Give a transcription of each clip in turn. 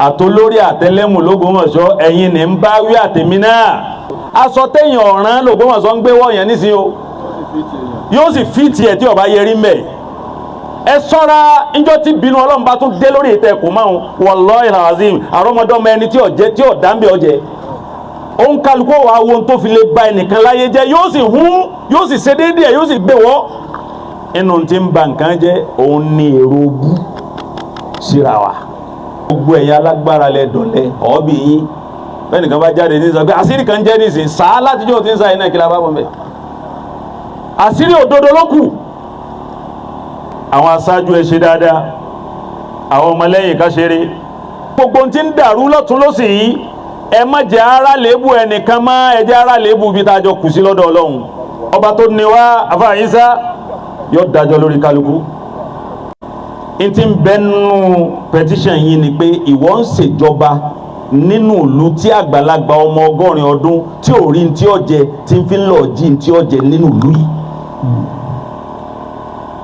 àtolórí àtẹlẹ́mù l'Ógbómọ̀ṣọ́ ẹ̀yin ní ń bá wí àtẹ̀mí náà. aṣọ téèyàn ọ̀ràn l'Ógbómọ̀ṣọ́ ń gbé wọ̀nyẹn nísìnyí o yóò sì fi tiẹ̀ tí ọba yẹrí mẹ́. ẹ sọ́ra níjọ́ tí bínú Ọlọ́run bá tún dé lórí ìtẹ̀ kò máa ń wallahi alazim àrọ́mọdọ́mọ ẹni tí ò dáńbẹ́ ọjẹ́. òun kálukú wa wo ohun tó fi lè ba ẹnìkan láyé jẹ́ yóò sì hún yóò sì ṣe déédéé yóò sì gbé wọ́. inú tí ń ba nǹkan jẹ́ òun ní èrò bú síra wa. gbogbo ẹ̀yin alágbára lẹ dọ̀lẹ́ ọ̀ọ́bì yín bẹ́ẹ̀ nìkan bá jáde ní sọ pé àṣírí kan jẹ́ nísìn sáà látijọ́ tí ń sa iná kí la bá bọ̀ mẹ́. àṣírí òdodo ló kù. àwọn aṣáájú ẹ ṣe dáadáa àwọn ọmọlẹ́yìn ká ṣeré. gbogbo tí ń dàrú lọ́tún lọ́sì yìí ẹ má jẹ́ ara lébu ẹnìkan mọ́ ẹ jẹ́ ara lébu ibi tá a jọ kù sí lọ́dọ̀ Ọlọ́run. ọba tó ní wá àfáà Ìsá yóò dájọ́ lórí kálukú. n ti bẹ nínú petition yìí ni pé ìwọ ń ṣèjọba nínú ìlú tí àgbàlagbà ọmọ 100 ọdún tí ò rí tí ó jẹ tí ń fi ń lọ jí tí ó jẹ nínú ìlú yìí.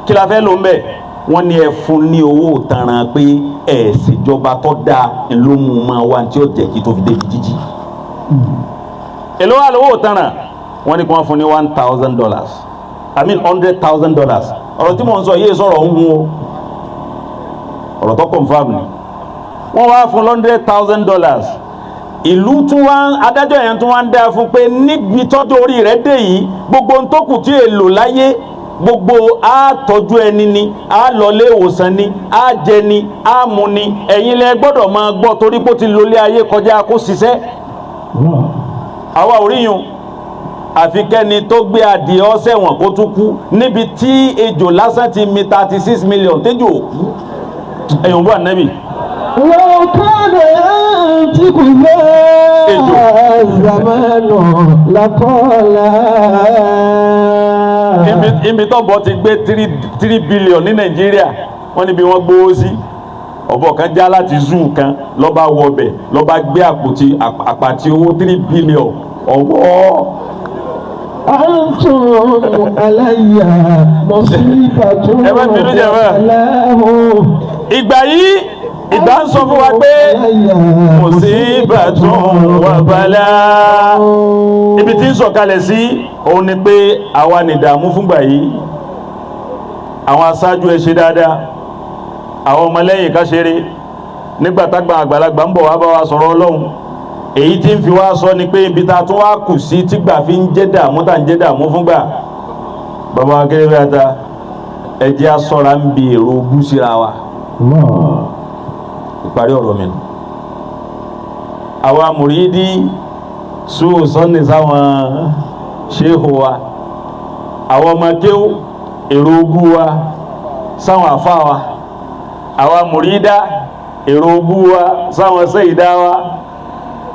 kí la fẹ́ ló ń bẹ̀ wọ́n ní ẹ fún ní owó tanran pé ẹ ṣèjọba tó dáa ló mú máa wá tí ó jẹ kí tó fi débi jíjí. èló wà lówó tanran wọ́n ní kí wọ́n fún ní $1,000 I mean $100,000 ọ̀rọ̀ tí mò ń sọ yìí sọ̀rọ̀ ń hun o ọ̀rọ̀ tó confam ni wọ́n wá fún $100,000 ìlú tún wá adájọ́ yẹn tún wá ń dá fún pé níbi tọ́jú orí rẹ̀ dé yìí gbogbo ohun tó kù tí èlò láyé gbogbo á tọ́jú ẹni ni á lọlé ìwòsàn ni á jẹ ni á mu ni ẹ̀yin lẹ gbọ́dọ̀ máa gbọ́ torí pé ó ti lólé ayé kọjá kó ṣiṣẹ́ àwa ò rí yun àfi kẹ́ni tó gbé adìẹ ọ̀sẹ̀wọ̀n kó tún kú níbi tí ejò lásán ti mi 36 million tẹ́jọ́ òkú ẹ̀yìn bọ́ ànẹ́bì. wọ́n kọ́dọ̀ tí kò lé zamanu lakọ́lá. ibi tó bọ́ ti gbé 3 billion ní Nàìjíríà wọ́n níbi wọ́n gbówó sí ọ̀bọ̀ kan já láti zoo kan lọ́ba wọbẹ̀ lọ́ba gbé àpàtì owó 3 billion ọwọ́. Antum alayya musibatun alahu. Ìgbà yìí ìgbà ń sọ fún wa pé musibatun wa bala. Ibi tí ń sọ̀kalẹ̀ sí òun ni pé àwa ní ìdààmú fúngbà yìí. Àwọn aṣáájú ẹ ṣe dáadáa. Àwọn ọmọlẹ́yìn ká ṣeré. Nígbà tágbà àgbàlagbà ń bọ̀ wá bá wa sọ̀rọ̀ Ọlọ́run. Èyí tí ń fi wá sọ ni pé ibi tá a tún wá kù sí tígbà fi ń jẹ́ dààmú tá ń jẹ́ dààmú fúngbà. Bàbá akéré bí ata ẹjẹ́ asọ́ra ń bi èrò ogún síra wa. Ìparí ọ̀rọ̀ mi nù. Àwa mùrídí sùúrù sọ́ni sáwọn ṣéhù wa. Àwọn ọmọ kéwú èrò ogún wa sáwọn àfá wa. Àwa mùrídá èrò ogún wa sáwọn sẹ́yìdá wa.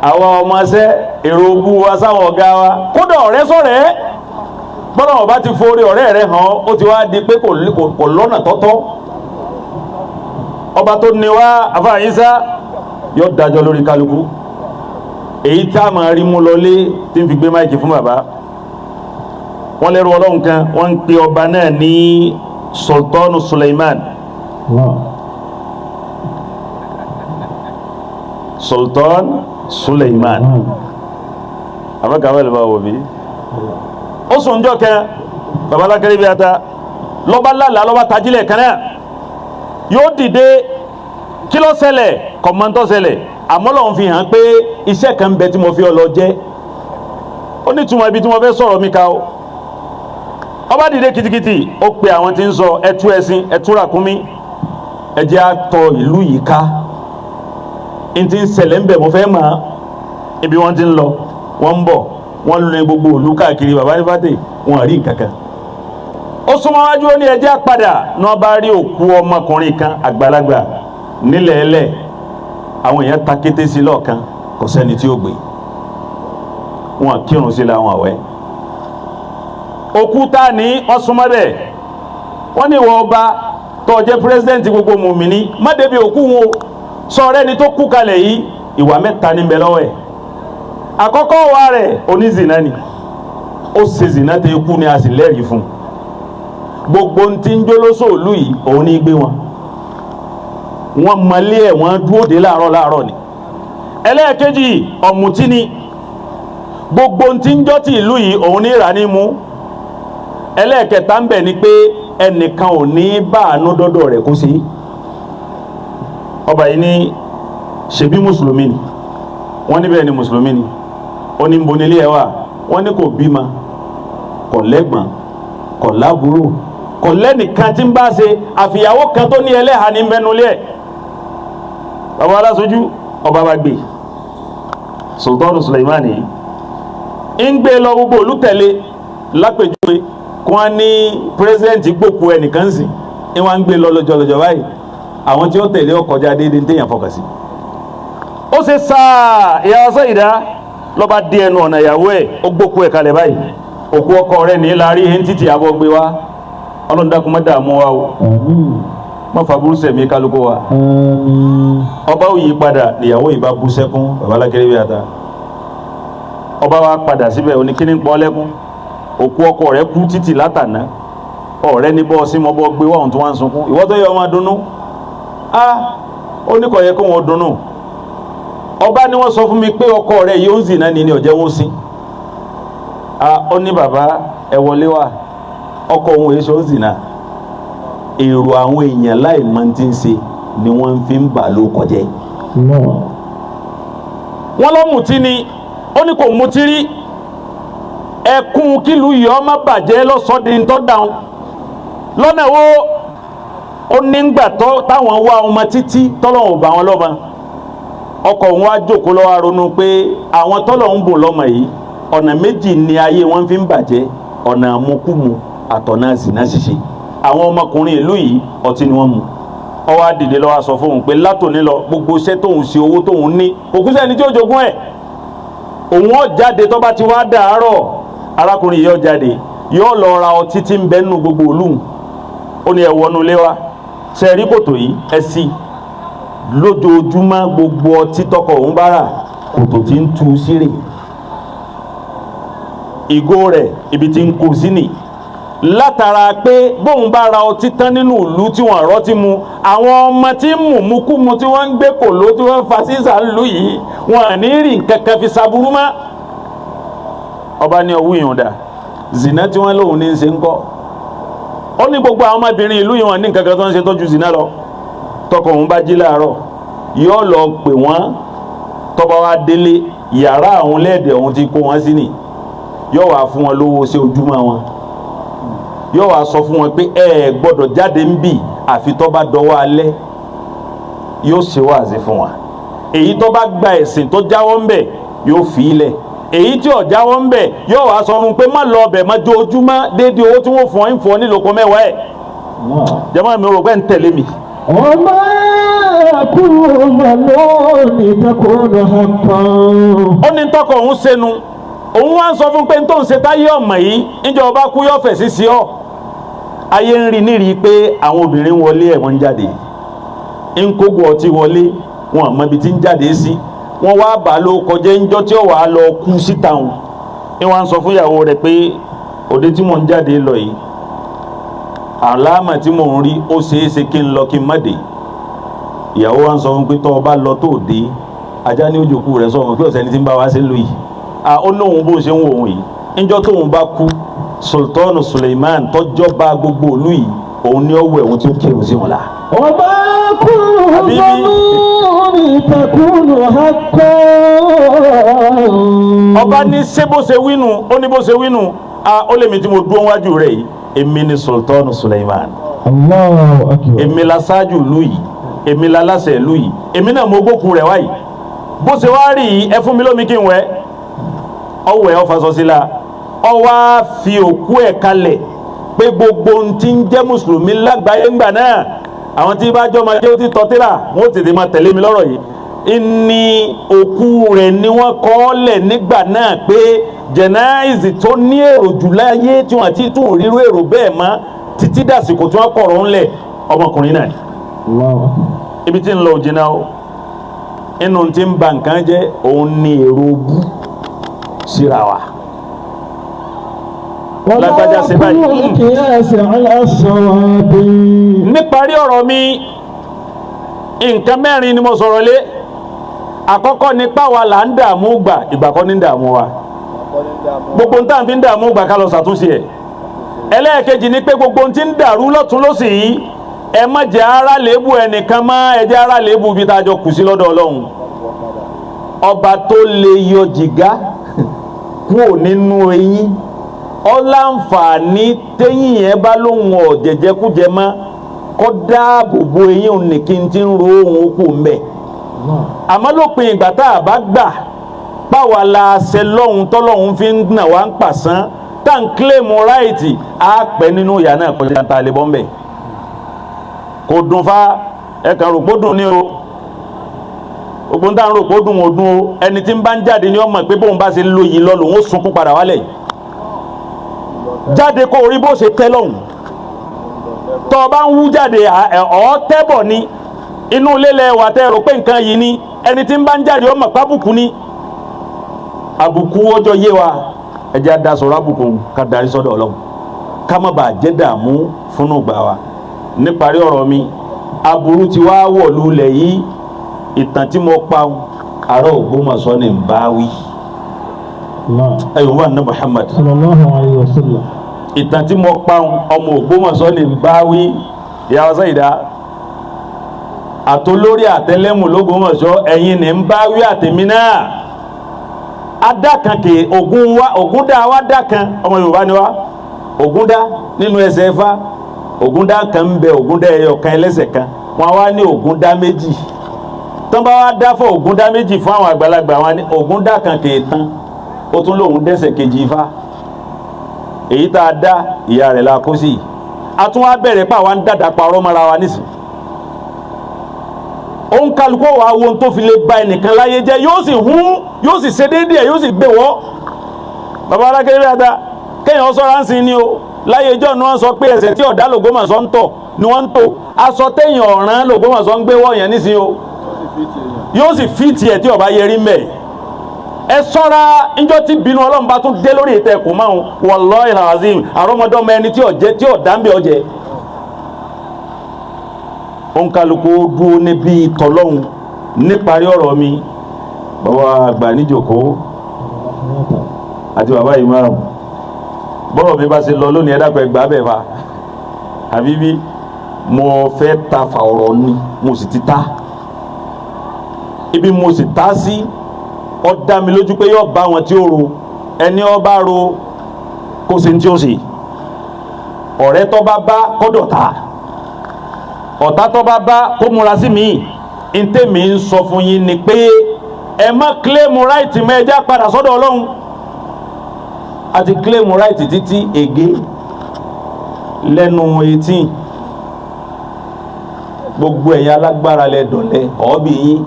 Àwọn ọmọọṣẹ́ èrò ogún wa sáwọn ọ̀gá wa. Kódà ọ̀rẹ́ sọ̀rẹ́ bọ́lá ọba ti forí ọ̀rẹ́ rẹ̀ hàn ó ti wá di pé kò lọ́nà tọ́tọ́. Ọba tó ní wá àfáà Ìsá yóò dájọ́ lórí kálukú. Èyí tá a máa rí mú lọlé tí ń fi gbé máìkì fún bàbá. Wọ́n lẹ́rú Ọlọ́run kan wọ́n ń pe ọba náà ní Sultan Suleiman. Sultan Suleiman. Àbákàwé lè bá wò bí. Ó sùn jọ kan bàbá alákẹ́rẹ́ bí ata lọ́ba lálàá lọ́ba tajílẹ̀ kan náà yóò dìde kí ló ṣẹlẹ̀ kọ̀mọ́ntọ́ ṣẹlẹ̀ àmọ́ lọ́n fi hàn pé iṣẹ́ kan ń bẹ tí mo fi ọ lọ jẹ́ ó ní túmọ̀ ibi tí mo fẹ́ sọ̀rọ̀ mi ká o. Ọba dìde kìtìkìtì ó pe àwọn tí ń sọ ẹtú ẹṣin ẹtú ràkúnmí ẹjẹ́ àtọ ìlú yìí ká n ti ń ṣẹlẹ̀ ń bẹ̀ mo fẹ́ mọ̀ ibi wọ́n ti ń lọ wọ́n ń bọ̀ wọ́n lé gbogbo òlú káàkiri bàbá ní fàtẹ́ wọn rí nǹkan kan. Ó súnmọ́ wájú ó ní ẹjẹ́ àpadà ní wọ́n bá rí òkú ọmọkùnrin kan àgbàlagbà nílẹ̀ ẹlẹ̀ àwọn èèyàn ta kété sí lọ́ọ̀kan kò sẹ́ni tí ó gbé wọn kírun sí láwọn àwẹ̀. Òkú tá ní wọ́n súnmọ́ bẹ́ẹ̀ wọ́n ní ìwọ ọba tó jẹ́ pírẹsidẹ́ǹtì gbogbo mùmíní má débi òkú wọn sọ ọ̀rẹ́ ni tó kú kalẹ̀ yìí ìwà mẹ́ta ní bẹ lọ́wọ́ ẹ̀. Àkọ́kọ́ wa rẹ̀ onízìnà ni ó ṣe zìnà tẹ kú ni a sì lẹ́rìí fún gbogbo ń ti ń jólóṣò òlú yìí òun ní gbé wọn wọ́n mọlé ẹ̀ wọ́n dúró dé láàárọ̀ ni. ẹlẹ́ẹ̀kejì ọ̀mùtí ni gbogbo tí ń jọ́ ti ìlú yìí òun ní ìrà ní mú. ẹlẹ́ẹ̀kẹta ń bẹ̀ ni pé ẹnìkan ò ní bá àánú dọ́dọ̀ rẹ̀ kó sí. ọba yìí ní ṣebí mùsùlùmí ni wọ́n níbẹ̀ ni mùsùlùmí ni ó ní bo nílé ẹ̀ wà wọ́n ní kò bímọ kò lẹ́gbọ̀n kò lábúrò kò lẹ́nìkan tí ń bá ṣe àfìyàwó kan tó ní ẹlẹ́hà ní mẹ́nulẹ̀ ẹ̀. bàbá aláṣojú ọba bá gbé Sultan Suleiman yìí ń gbé lọ gbogbo olùtẹ̀lé lápèjúwe kí wọ́n ní pírẹsidẹ́ǹtì gbòkú ẹnìkan sí ni wọ́n ń gbé lọ lọ́jọ́lọ́jọ́ báyìí àwọn tí ó tẹ̀lé ọkọjá déédéé ń téèyàn fọkàn sí. ó ṣe sáà ìyá ọsẹ ìdá lọ́ba dé ẹnu ọ̀nà ìyàwó ẹ̀ ó gbòkú ẹ̀ kalẹ̀ báyìí òkú ọkọ rẹ̀ ní láàrin ẹni títí àbọ̀ gbé wá ọlọ́run dákun má dààmú wa o má fàbúrú sẹ̀mí kálukú wa. ọba ò yí padà ìyàwó yìí bá bú sẹ́kún bàbá alákẹ́rẹ́ bí ata ọba wa padà síbẹ̀ oníkíní pọ́ lẹ́kún òkú ọkọ rẹ̀ kú títì látàná ọ̀rẹ́ ní bọ́ sí mọ́ bọ́ gbé wá ohun tí wọ́n ń sunkún ìwọ́ tó yẹ ọmọ dunnú ó ní kò yẹ kó wọn dunnú ọba ni wọ́n sọ fún mi pé ọkọ rẹ̀ yóò ń zìnà ní ọ̀jẹ̀ wọn sí ó ní bàbá ẹ wọlé wá ọkọ òun èso ń zìnà èrò àwọn èèyàn láì mọ tí ń ṣe ni wọ́n fi ń bà ló kọjẹ́ wọ́n lọ mutí ni ó ní kò mutí rí ẹkún kílù yìí ọmọ bàjẹ́ lọ́sọ̀dí ń tọ́ dáhùn lọ́nà wo ó nígbà táwọn wá ọmọ títí tọ́lọ́hùn bá wọn lọ́mọ ọkọ òun wá jókòó lọ́wọ́ ronú pé àwọn tọ́lọ́hùn bò lọ́mọ yìí ọ̀nà méjì ni ayé wọn fi ń bàjẹ́ ọ̀nà àmukúmu àtọ̀nà zìnà ṣíṣe àwọn ọmọkùnrin ìlú yìí ọtí ni wọ́n mu ó wá dìde ló wá sọ fóun pé látòní lọ gbogbo iṣẹ́ tóun ṣe owó tóun ní òkú sẹ́ni tí ó jogún ẹ̀ òun ó jáde tó bá ti wá dàárọ̀ arákùnrin yìí ó jáde yóò lọ ra ọtí tí ń bẹ nínú gbogbo ìlú ó ní ẹ wọnú ilé wa ṣe rí kòtò yìí ẹ sí lójoojúmọ́ gbogbo ọtí tọkọ òun bá rà kòtò tí ń tu sírè ìgò rẹ̀ ibi tí ń kó sí nì látara pé bóun bá ra ọtí tán nínú ìlú tí wọ́n rọ́tí mu àwọn ọmọ tí ń mú kú mu tí wọ́n ń gbé kòló tí wọ́n ń fa sísà lù yìí wọn à ní rí nǹkan kan fi ṣàbúrú mọ́ ọba ní ọwọ́ ìyọ̀ǹda zina tí wọ́n lóun ní í ṣe ń kọ́ ó ní gbogbo àwọn ọmọbìnrin ìlú yìí wọn ní nǹkan kan tó ń ṣe tọ́jú zina lọ tọkọ òun bá jí láàárọ̀ yóò lọ pè wọ́n tọ́ba wa délé yàrá àwọn lẹ́ẹ̀dẹ̀ òun ti kó wọn sí nì yóò wá fún wọn lówó ṣe ojúmọ́ wọn yóò wá sọ fún wọn pé ẹ gbọ́dọ̀ jáde ń bì àfi tó bá dọwọ́ alẹ́ yóò ṣe wáàzí fún wa èyí tó bá gba ẹ̀sìn tó jáwọ́ ń bẹ̀ yóò fi ilẹ̀ èyí tí ò jáwọ́ ń bẹ̀ yóò wá sọ fún pé má lọ ọbẹ̀ má jó ojúmọ́ déédéé owó tí wọ́n fún ọ ń fún ọ nílòkọ mẹ́wàá ẹ̀ jẹ́mọ́ mi rò pé ń tẹ̀lé mi. ọmọ kúrò lónìí tẹkọọdọ hàn. ó ní tọkọ òun sẹnu òun wá ń sọ fún pé n tó ń ṣe táyé ọmọ yìí níjọ ọba kú yọ fẹ̀ sí ọ ayé ń rí nírí pé àwọn obìnrin wọlé ẹ̀ wọ́n ń jáde ń kógun ọtí wọlé wọn àmọ́ ibi tí ń jáde sí wọ́n wá bà ló kọjá ńjọ́ tí ó wà á lọ kú síta wọn ni wọ́n á sọ fún ìyàwó rẹ̀ pé òde tí mò ń jáde lọ yìí àlámà tí mò ń rí ó ṣeé ṣe kí n lọ kí n má dé ìyàwó wa ń sọ fún pé tọ́ ọ bá lọ tó dé ajá ní òjòkú rẹ̀ sọ̀rọ̀ pé ọ̀sẹ̀ ni tí ń bá wa ṣe ń lò yìí ó lóun bó ṣe ń wò òun yìí níjọ́ tóun bá kú Sultan Suleiman tọ́jọba gbogbo ìlú yìí òun ní ọwọ́ ẹ̀wọ̀n tí ó kírun sí wọn la. ọba kúrò lónìí tẹkọọdọ hàn. ọba ní ṣé bó ṣe wínú ó ní bó ṣe wínú ó lè mi tí mo dúró wájú rẹ̀ yìí èmi ni Sultan Suleiman Allahu Akbar. èmi la ṣáájú ìlú yìí èmi la láṣẹ ìlú yìí èmi náà mo gbókun rẹ̀ wáyìí bó ṣe wá rí yìí ẹ fún mi lómi kí n wẹ̀ ọwọ́ ẹ̀ ọ̀fà sọ́sí la ọ wá fi òkú ẹ̀ kalẹ̀ pé gbogbo ohun tí ń jẹ́ mùsùlùmí lágbàáyé ńgbà náà àwọn tí bá jọ máa jẹ́ ó ti tọ́ tíra wọ́n ó tètè máa tẹ̀lé mi lọ́rọ̀ yìí ìní òkú rẹ̀ ni wọ́n kọ́ lẹ̀ nígbà náà pé jẹ̀náìsì tó ní èrò jù láyé tí wọ́n àti tún rírú èrò bẹ́ẹ̀ mọ́ títí dàsìkò tí wọ́n kọ̀rọ̀ ńlẹ̀ ọmọkùnrin náà ni. ibi tí ń lọ òjìnà o inú tí ń ba nǹkan jẹ́ òun ni èrò bú síra wa lágbájá ṣe báyìí. níparí ọ̀rọ̀ mi nǹkan mẹ́rin ni mo sọ̀rọ̀ lé. Àkọ́kọ́ ni páwa là ń dààmú gbà, ìgbà kọ́ ní dààmú wa. Gbogbo ń tàn fi ń dààmú gbà ká lọ ṣàtúnṣe ẹ̀. Ẹlẹ́ẹ̀kejì ni pé gbogbo ń ti ń dàrú lọ́tún lọ́sì yìí, ẹ má jẹ́ ara léèbù ẹnìkan mọ́, ẹ jẹ́ ara léèbù bí tá a jọ kù sí lọ́dọ̀ Ọlọ́run. Ọba tó lè yọ jìgá kúrò nínú eyín, ọláǹfààní téyìn yẹn bá lóhun ọ̀jẹ̀jẹ̀kújẹ mọ́, kó dáàbò bo eyín òun nìkí ti ń ro ohun okú mbẹ́. Àmọ́ lópin ìgbà tá a bá gbà páwa la ṣe lọ́hun tọ́lọ́hun fi ń gbà wá ń pàṣán tá ń kílèmù ráìtì á pẹ́ nínú ìyá náà kọjá tá a lè bọ́ mbẹ́. Kò dùn fa ẹ̀kan rò pó dùn ní o, ogun tá ń rò pó dùn ò dùn o, ẹni tí ń bá ń jáde ní ọmọ pé bóun bá ṣe lo yìí lọ lòun ó sunkún padà wálẹ̀. Jáde kó orí bó ṣe tẹ́ lọ́hùn, tọ́ ọ bá ń wú jáde ọ̀ tẹ́bọ̀ ni. Inú ilé lẹ wà tẹ́ rò pé nǹkan yìí ni, ẹni tí ń bá ń jáde ọmọ pábùkù ni. Àbùkù ọjọ́ yé wa, ẹjẹ́ adá sọ̀rọ̀ àbùkù ká darí sọ́dọ̀ Ọlọ́run ká má bàa jẹ́ dààmú fúnnú gbà wa. Níparí ọ̀rọ̀ mi, aburú ti wá wọ̀ lulẹ̀ yìí, ìtàn tí mo pa ará Ògbómọ̀ṣọ́ ni ń bá wí. Ẹ̀yọ̀ wà ní Muhammad sallallahu alayhi wa sallam. ìtàn tí mo pa ọmọ Ògbómọ̀ṣọ́ ni ń bá wí. Ìyá Sáyìdá àtolórí àtẹlẹ́mù l'Ógbómọ̀ṣọ́, ẹ̀yin ni ń bá wí àtẹ̀mí náà. Adákan kè Ògúndá wa dákan, ọmọ Yorùbá ni wa. Ògúndá nínú ẹsẹ̀ Ifá, Ògúndá kan ń bẹ, Ògúndá ẹyọ kan ẹlẹ́sẹ̀ kan, wọn wá ní Ògúndá méjì. Tán bá wá dá fún Ògúndá méjì fún àwọn àgbàlagbà, wọn ní Ògúndá kan kè tán, ó tún lóun dẹ́sẹ̀ kejì Ifá. Èyí tá a dá ìyá rẹ̀ la kó sí. A tún wá bẹ̀rẹ̀ pé àwa ń dàdà parọ́ mọ́ra wa nísìn. Òun kálukú wa wo tó fi lè ba ẹnìkan láyé jẹ́, yóò sì hún, yóò sì ṣe déédéé, yóò sì gbé wọ́. Bàbá alákẹ́rẹ́ bí ata kéèyàn sọ́ra ń sin ni o. Láyé ìjọ ni wọ́n sọ pé ẹ̀ṣẹ̀ tí ọ̀dá l'Ògbómọ̀ṣọ́ ń tọ̀ ni wọ́n ń tò. Aṣọ téèyàn ọ̀ràn l'Ògbómọ̀ṣọ́ ń gbé wọ̀nyẹn nísìn o. Yóò sì fi tiẹ̀ tí ọba yẹrí mẹ́. Ẹ sọ́ra níjọ́ tí bínú Ọlọ́run bá tún dé lórí ìtẹ̀ kò máa ń wallahi alazim àrọ́mọdọ́mọ ẹni tí ọ̀dá ń bẹ ọjẹ́. Òǹkàlùkù dúró níbi tọ́lọ́hun. Níparí ọ̀rọ̀ mi, bàbá àgbà níjòkó àti bàbá ìmáàmù, bọ́rọ̀ mi bá ṣe lọ lónìí ẹ̀dàpọ̀ ẹgbàá bẹ̀ fa àbíbí mo fẹ́ ta fa ọ̀rọ̀ ni mo sì ti ta. Ibi mo sì ta sí ó dá mi lójú pé yóò bá wọn tí ó ro, ẹni ó bá ro kó ṣe ní tí ó ṣe. Ọ̀rẹ́ tó bá bá kọ́dọ̀ ta, ọ̀tá tó bá bá kó múra sí mi. Ntẹ́mi ń sọ fún yín ni pé ẹ má claim right mọ́, ẹ já padà sọ́dọ̀ Ọlọ́run. A ti claim right títí ègé lẹ́nu 18. Gbogbo ẹ̀yin alágbára lẹ dọ̀lẹ́ ọ̀ọ́bì yín.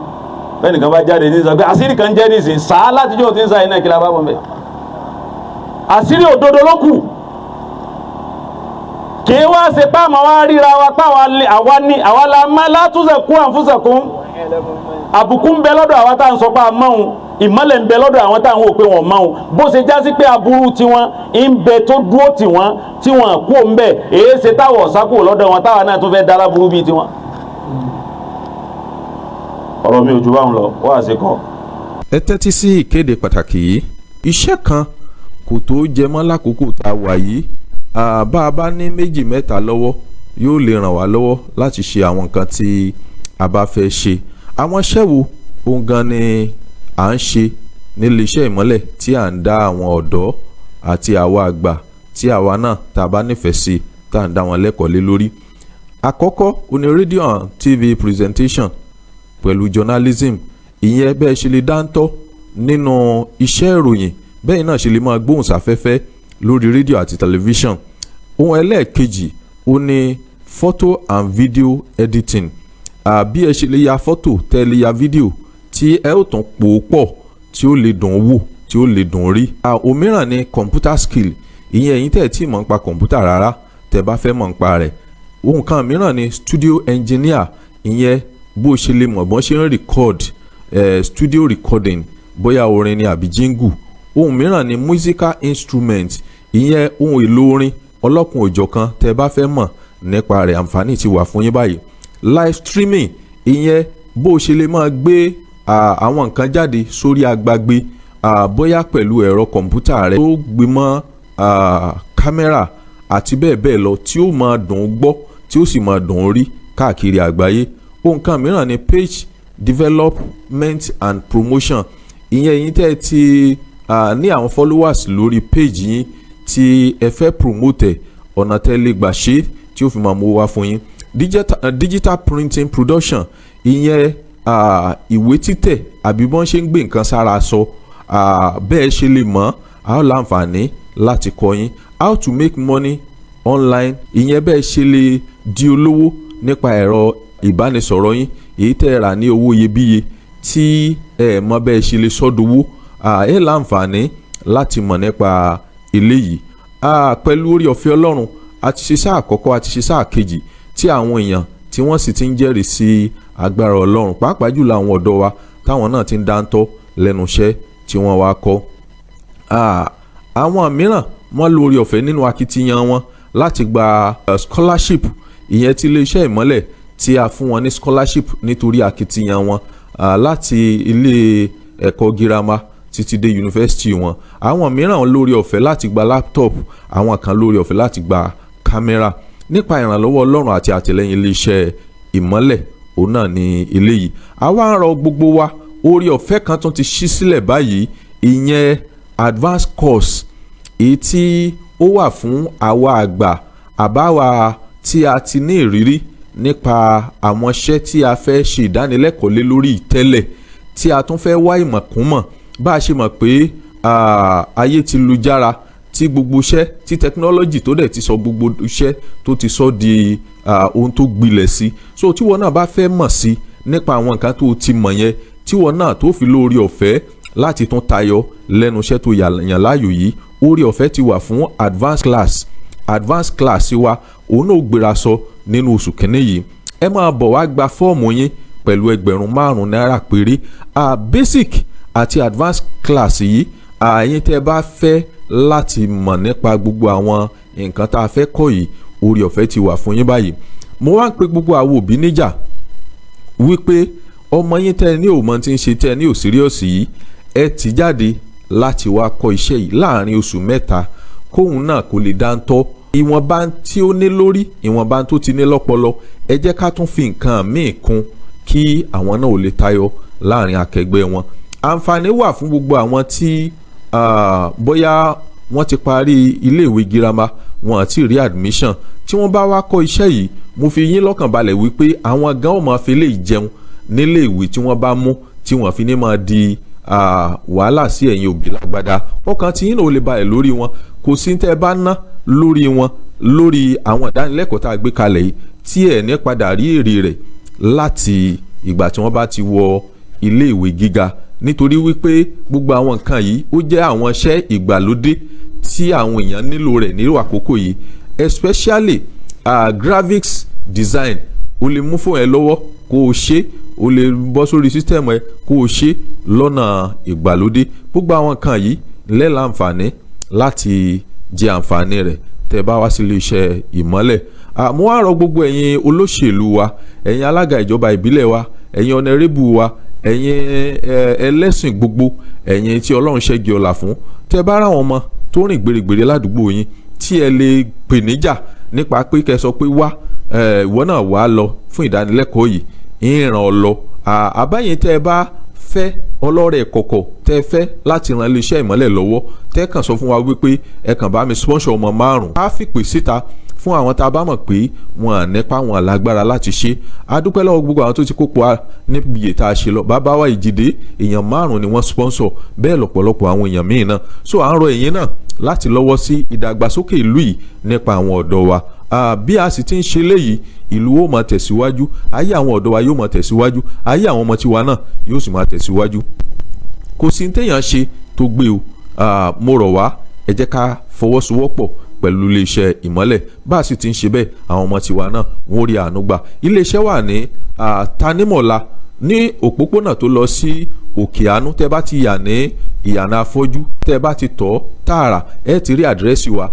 Bẹ́ẹ̀nìkan bá jáde ní sọ pé àṣírí kan jẹ́ nísìn sáà látijọ́ tí ń sa iná ìkìlá bá bọ̀ mẹ́. Àṣírí òdodo ló kù. Kì í wá ṣe páàmù wá ríra wa àwa la má látúnṣe kú àǹfúnṣẹ̀kún. Àbùkù ń bẹ lọ́dọ̀ àwa tá à ń sọ pé a mọ́hun, ìmọ́lẹ̀ ń bẹ lọ́dọ̀ àwọn tá à ń wò pé wọ́n mọ́hun. Bó ṣe já sí pé aburú tiwọn ń bẹ tó dúró tiwọn tí wọn kú ń bẹ, èé ṣe táwọ̀ sákò lọ́dọ̀ wọn táwa náà tó fẹ́ dára burú bíi tiwọn. Ọ̀rọ̀ mi ò jù báwọn lọ, wá àṣekọ. Ẹ tẹ́tí sí ìkéde pàtàkì yìí. Iṣẹ́ kan kò tó jẹ mọ́ lákòókò tá a wà yìí. Bá a bá ní méjì mẹ́ta lọ́wọ́ yóò lè ràn wá lọ́wọ́ láti ṣe àwọn nǹkan tí a bá fẹ́ ṣe. Àwọn iṣẹ́ wo ohun gan ni à ń ṣe nílé iṣẹ́ ìmọ́lẹ̀ tí à ń dá àwọn ọ̀dọ́ àti àwa àgbà tí àwa náà tá a bá nífẹ̀ẹ́ sí tá à ń dá wọn lẹ́kọ̀ọ́ lé lórí. Àkọ́kọ́ oní rédíò and TV presentation pẹ̀lú journalism. Ìyẹn bẹ́ẹ̀ ṣe lè dáńtọ́ nínú iṣẹ́ ìròyìn, bẹ́ẹ̀ náà ṣe lè máa gbóhùnsáfẹ́fẹ́ lórí rédíò àti tẹlifíṣàn. Ohun ẹlẹ́ẹ̀kejì ó ní photo and video editing. Bí ẹ ṣe lè ya fọ́tò tẹ́ lè ya fídíò tí ẹ ó tún pò ó pọ̀ tí ó lè dùn wò tí ó lè dùn rí. Òmíràn ni computer skill. Ìyẹn ẹ̀yin tẹ́ tí mọ̀ nípa kọ̀ǹpútà rárá tẹ́ bá fẹ́ mọ̀ nípa rẹ̀. Ohun kan mìíràn ni studio engineer. Ìyẹn bó ṣe lè mọ̀ bọ́n ṣe ń record studio recording bóyá orin ni àbí jingle. Ohun mìíràn ni musical instrument. Ìyẹn ohun èlò orin ọlọ́kun òjọ̀kan tẹ́ bá fẹ́ mọ̀ nípa rẹ̀, àǹfààní ti wà fún yín báyìí. Live streaming, ìyẹn bó o ṣe lè máa gbé àwọn nǹkan jáde sórí agbágbé bóyá pẹ̀lú ẹ̀rọ kọ̀ǹpútà rẹ tó gbé mọ́ kámẹ́rà àti bẹ́ẹ̀ bẹ́ẹ̀ lọ tí ó máa dùn ún gbọ́ tí ó sì máa dùn ún rí káàkiri àgbáyé. Ohun kan mìíràn ni page development and promotion. Ìyẹn yín tẹ́ ti ní àwọn followers lórí page yín tí ẹ fẹ́ promote ọ̀nà tẹ́ lè gbà ṣe tí ó fi máa mú wá fún yín. Digital printing production, ìyẹn ìwé títẹ̀ àbí bọ́n ṣe ń gbé nǹkan sára aṣọ bẹ́ẹ̀ ṣe lè mọ̀ á láǹfààní láti kọ́ yín. How to make money online, ìyẹn bẹ́ẹ̀ ṣe lè di olówó nípa ẹ̀rọ ìbánisọ̀rọ̀ yín èyí tẹ́ ẹ rà ní owó iyebíye tí ẹ mọ̀ bẹ́ẹ̀ ṣe lè sọ́dowó ẹ láǹfààní láti mọ̀ nípa eléyìí. Pẹ̀lú orí ọ̀fẹ́ Ọlọ́run àti ṣe sáà àkọ́kọ́ àti ṣe sáà kejì tí àwọn èèyàn tí wọ́n sì ti ń jẹ́rìí sí agbára Ọlọ́run pàápàá jùlọ àwọn ọ̀dọ́ wa táwọn náà ti ń dáńtọ́ lẹ́nu iṣẹ́ tí wọ́n wá kọ́. Àwọn mìíràn wọ́n lo orí ọ̀fẹ́ nínú akitiyan wọn láti gba scholarship, ìyẹn tí iléeṣẹ́ ìmọ́lẹ̀ tí a fún wọn ní scholarship nítorí akitiyan wọn láti ilé ẹ̀kọ́ girama títí dé yunifásitì wọn. Àwọn mìíràn lórí ọ̀fẹ́ láti gba laptop, àwọn kan lórí ọ̀fẹ́ láti gba kámẹ́rà. Nípa ìrànlọ́wọ́ Ọlọ́run àti àtìlẹ́yìn iléeṣẹ́ ìmọ́lẹ̀ òun náà ni eléyìí. Àwa ń rọ gbogbo wa, orí ọ̀fẹ́ kan tún ti ṣí sílẹ̀ báyìí, ìyẹn advanced course èyí tí ó wà fún àwa àgbà àbáwa tí a ti ní ìrírí nípa àwọn iṣẹ́ tí a fẹ́ ṣe ìdánilẹ́kọ̀ọ́ lé lórí tẹ́lẹ̀ tí a tún fẹ́ wá ìmọ̀ kún mọ̀. Bá a ṣe mọ̀ pé ayé ti lu jára tí gbogbo iṣẹ́ tí technology tó dẹ̀ ti sọ gbogbo iṣẹ́ tó ti sọ di ohun tó gbilẹ̀ sí. So tí wọn náà bá fẹ́ mọ̀ sí nípa àwọn nǹkan tó ti mọ̀ yẹn tí wọn náà tó fi lórí ọ̀fẹ́ láti tún tayọ lẹ́nu iṣẹ́ tó yàn láàyò yìí, orí ọ̀fẹ́ ti wà fún advanced class wa òun náà gbéra sọ nínú oṣù kìíní yìí. Ẹ máa bọ̀ wá gba fọ́ọ̀mù yín pẹ̀lú $5,000 náírà péré. Basic àti advanced class yìí àyìn tẹ́ bá fẹ́ láti mọ̀ nípa gbogbo àwọn nǹkan tá a fẹ́ kọ́ yìí, orí ọ̀fẹ́ ti wà fún yín báyìí. Mo wá ń pe gbogbo àwọn òbí níjà wípé ọmọ yín tẹ́ ní òmọ tí ń ṣe tẹ́ ní òsíríọ̀sì yìí ẹ ti jáde láti wá kọ́ iṣẹ́ yìí láàrin oṣù 3 kóun náà kò lè dáńtọ́. Ìwọ̀nba tí ó ní lórí, ìwọ̀nba tó ti ní lọ́pọlọ, ẹ jẹ́ ká tún fi nǹkan míì kún kí àwọn náà ò lè tayọ láàrin akẹgbẹ́ wọn. Àǹfààní wà fún gbogbo àwọn tí bóyá wọ́n ti parí iléèwé girama wọn àti rí admission, tí wọ́n bá wá kọ́ iṣẹ́ yìí, mo fi yín lọ́kàn balẹ̀ wípé àwọn gan ó máa fi lè jẹun níléèwé tí wọ́n bá mú tí wọ́n fi ní máa di wàhálà sí ẹ̀yin òbí lágbádá. Ọkàn tí yín náà ò lè balẹ̀ lórí wọn, kò sí tẹ́ ẹ bá ná lórí wọn lórí àwọn ìdánilẹ́kọ̀ọ́ tá a gbé kalẹ̀ yìí tí ẹ̀ ní padà rí èrè rẹ̀ láti ìgbà tí wọ́n bá ti wọ iléèwé gíga, nítorí wípé gbogbo àwọn nǹkan yìí ó jẹ́ àwọn iṣẹ́ ìgbàlódé tí àwọn èèyàn nílò rẹ̀ nírò àkókò yìí, especially graphics design. O lè mú fún ẹ lọ́wọ́ kó o ṣe, o lè bọ́ sórí system ẹ kó o ṣe lọ́nà ìgbàlódé. Gbogbo àwọn nǹkan yìí lẹ́la àǹfààní láti jẹ àǹfààní rẹ̀ tẹ́ bá wá sí iléeṣẹ́ ìmọ́lẹ̀. Mo wá rọ gbogbo ẹ̀yin olóṣèlú wa, ẹ̀yin alága ìjọba ìbílẹ̀ wa, ẹ̀yin ọ̀nẹ́rẹ́bù wa, ẹ̀yin ẹlẹ́sìn gbogbo, ẹ̀yin tí Ọlọ́run ṣẹ́gi ọlá fún, tẹ́ bá ra àwọn ọmọ tó rìn gbèrègbèrè ládùúgbò yín tí ẹ lè pè níjà nípa pé kẹ́ sọ pé wá ìwọ náà wá lọ fún ìdánilẹ́kọ̀ọ́ yìí, ìràn ọ lọ. Àbáyìn tẹ́ ẹ bá fẹ́ ọlọ́rẹ̀ kọ̀kọ̀ tẹ́ fẹ́ láti ran iléeṣẹ́ ìmọ́lẹ̀ lọ́wọ́, tẹ́ kàn sọ fún wa wípé ẹ kàn bá mi sponsor ọmọ 5. A fìpè síta fún àwọn tá a bá mọ̀ pé wọn à nípa wọn lágbára láti ṣe. A dúpẹ́ lọ́wọ́ gbogbo àwọn tó ti kópa níbi iye tá a ṣe lọ. Bàbá wa Ìjìdé èèyàn 5 ni wọ́n sponsor, bẹ́ẹ̀ lọ́pọ̀lọpọ̀ àwọn èèyàn míì náà. So à ń rọ ẹ̀yin náà láti lọ́wọ́ sí ìdàgbàsókè ìlú yìí nípa àwọn ọ̀dọ́ wa. Bí a sì ti ń ṣe léyìí, ìlú ó máa tẹ̀síwájú, ayé àwọn ọ̀dọ́ wa yóò máa tẹ̀síwájú, ayé àwọn ọmọ tiwa náà yóò sì máa tẹ̀síwájú. Kò sí téèyàn ṣe tó gbé o. Mo rọ̀ wá, ẹ jẹ́ ká fọwọ́sowọ́pọ̀ pẹ̀lú iléeṣẹ́ ìmọ́lẹ̀. Bá a sì ti ń ṣe bẹ́ẹ̀, àwọn ọmọ tiwa náà wọ́n rí àánú gbà. Iléeṣẹ́ wà ní Tanímọ̀lá ní òpópónà tó lọ sí Òkè Àánú. Tẹ́ bá ti yà ní ìyànà afọ́jú, tẹ́ bá ti tọ̀ tààrà ẹ ti rí àdírẹ́sì wa.